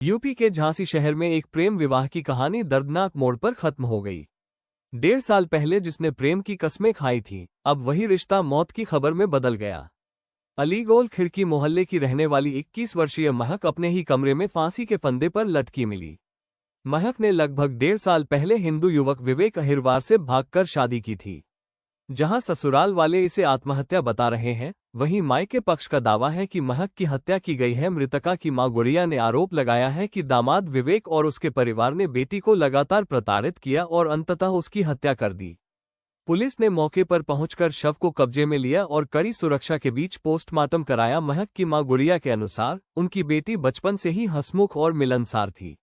UP के झांसी शहर में एक प्रेम विवाह की कहानी दर्दनाक मोड़ पर खत्म हो गई। 1.5 साल पहले जिसने प्रेम की कस्में खाई थी, अब वही रिश्ता मौत की खबर में बदल गया। अलीगोल खिड़की मोहल्ले की रहने वाली 21 वर्षीय महक अपने ही कमरे में फांसी के फंदे पर लटकी मिली। महक ने लगभग 1.5 साल पहले हिंदू युवक विवेक अहिरवार से भागकर शादी की थी। जहां ससुराल वाले इसे आत्महत्या बता रहे हैं, वहीं मायके पक्ष का दावा है कि महक की हत्या की गई है। मृतका की मां गुड़िया ने आरोप लगाया है कि दामाद विवेक और उसके परिवार ने बेटी को लगातार प्रताड़ित किया और अंततः उसकी हत्या कर दी। पुलिस ने मौके पर पहुंचकर शव को कब्जे में लिया और कड़ी सुरक्षा के बीच पोस्टमार्टम कराया। महक की मां गुड़िया के अनुसार उनकी बेटी बचपन से ही हंसमुख और मिलनसार थी।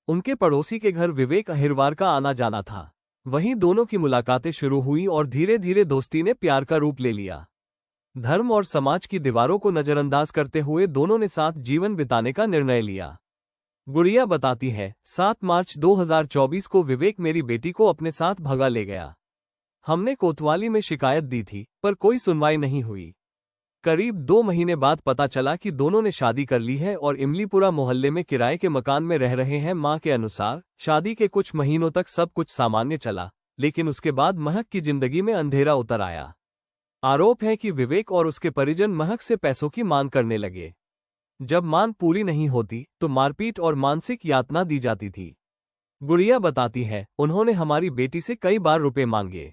उनके पड़ोसी के घर विवेक अहिरवार का आना जाना था। वहीं दोनों की मुलाकातें शुरू हुई और धीरे धीरे दोस्ती ने प्यार का रूप ले लिया। धर्म और समाज की दीवारों को नजरअंदाज करते हुए दोनों ने साथ जीवन बिताने का निर्णय लिया। गुड़िया बताती है, 7 मार्च 2024 को विवेक मेरी बेटी को अपने साथ भगा ले गया। हमने कोतवाली में शिकायत दी थी, पर कोई सुनवाई नहीं हुई। करीब 2 महीने बाद पता चला कि दोनों ने शादी कर ली है और इमलीपुरा मोहल्ले में किराए के मकान में रह रहे हैं। मां के अनुसार शादी के कुछ महीनों तक सब कुछ सामान्य चला, लेकिन उसके बाद महक की जिंदगी में अंधेरा उतर आया। आरोप है कि विवेक और उसके परिजन महक से पैसों की मांग करने लगे। जब मांग पूरी नहीं होती तो मारपीट और मानसिक यातना दी जाती थी। गुड़िया बताती है, उन्होंने हमारी बेटी से कई बार रुपए मांगे।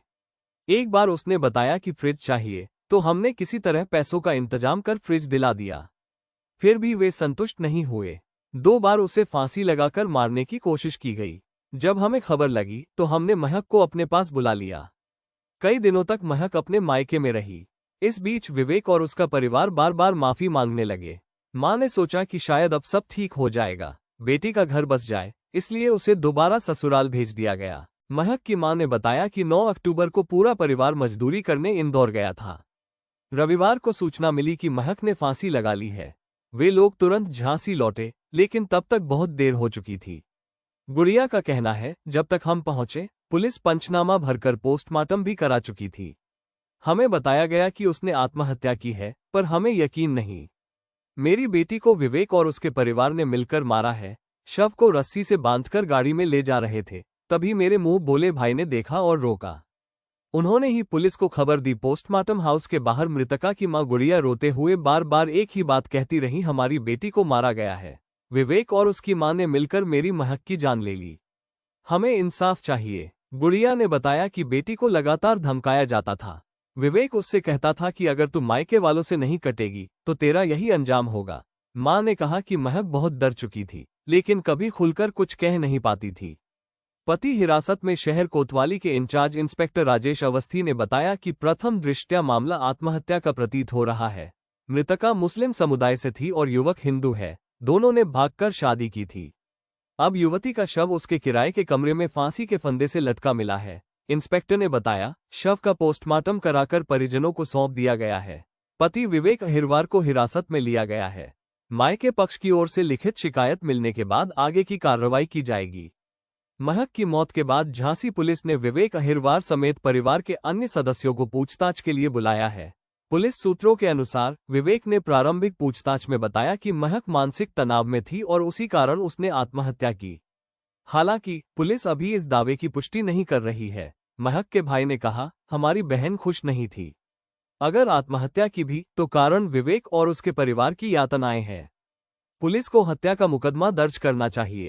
एक बार उसने बताया कि फ्रिज चाहिए, तो हमने किसी तरह पैसों का इंतजाम कर फ्रिज दिला दिया। फिर भी वे संतुष्ट नहीं हुए। 2 बार उसे फांसी लगाकर मारने की कोशिश की गई। जब हमें खबर लगी तो हमने महक को अपने पास बुला लिया। कई दिनों तक महक अपने मायके में रही। इस बीच विवेक और उसका परिवार बार बार माफी मांगने लगे। मां ने सोचा कि शायद अब सब ठीक हो जाएगा, बेटी का घर बस जाए, इसलिए उसे दोबारा ससुराल भेज दिया गया। महक की मां ने बताया कि 9 अक्टूबर को पूरा परिवार मजदूरी करने इंदौर गया था। रविवार को सूचना मिली कि महक ने फांसी लगा ली है। वे लोग तुरंत झांसी लौटे, लेकिन तब तक बहुत देर हो चुकी थी। गुड़िया का कहना है, जब तक हम पहुंचे, पुलिस पंचनामा भरकर पोस्टमार्टम भी करा चुकी थी। हमें बताया गया कि उसने आत्महत्या की है, पर हमें यकीन नहीं। मेरी बेटी को विवेक और उसके परिवार ने मिलकर मारा है। शव को रस्सी से बांधकर गाड़ी में ले जा रहे थे, तभी मेरे मुंह बोले भाई ने देखा और रोका। उन्होंने ही पुलिस को खबर दी। पोस्टमार्टम हाउस के बाहर मृतका की मां गुड़िया रोते हुए बार बार एक ही बात कहती रही, हमारी बेटी को मारा गया है। विवेक और उसकी मां ने मिलकर मेरी महक की जान ले ली। हमें इंसाफ चाहिए। गुड़िया ने बताया कि बेटी को लगातार धमकाया जाता था। विवेक उससे कहता था कि अगर तू मायके वालों से नहीं कटेगी तो तेरा यही अंजाम होगा। मां ने कहा कि महक बहुत डर चुकी थी, लेकिन कभी खुलकर कुछ कह नहीं पाती थी। पति हिरासत में शहर कोतवाली के इंचार्ज इंस्पेक्टर राजेश अवस्थी ने बताया कि प्रथम दृष्टया मामला आत्महत्या का प्रतीत हो रहा है। मृतका मुस्लिम समुदाय से थी और युवक हिंदू है। दोनों ने भागकर शादी की थी। अब युवती का शव उसके किराए के कमरे में फांसी के फंदे से लटका मिला है। इंस्पेक्टर ने बताया, शव का पोस्टमार्टम कराकर परिजनों को सौंप दिया गया है। पति विवेक अहिरवार को हिरासत में लिया गया है। मायके पक्ष की ओर से लिखित शिकायत मिलने के बाद आगे की कार्रवाई की जाएगी। महक की मौत के बाद झांसी पुलिस ने विवेक अहिरवार समेत परिवार के अन्य सदस्यों को पूछताछ के लिए बुलाया है। पुलिस सूत्रों के अनुसार विवेक ने प्रारंभिक पूछताछ में बताया कि महक मानसिक तनाव में थी और उसी कारण उसने आत्महत्या की। हालांकि पुलिस अभी इस दावे की पुष्टि नहीं कर रही है। महक के भाई ने कहा, हमारी बहन खुश नहीं थी। अगर आत्महत्या की भी तो कारण विवेक और उसके परिवार की यातनाएं हैं। पुलिस को हत्या का मुकदमा दर्ज करना चाहिए।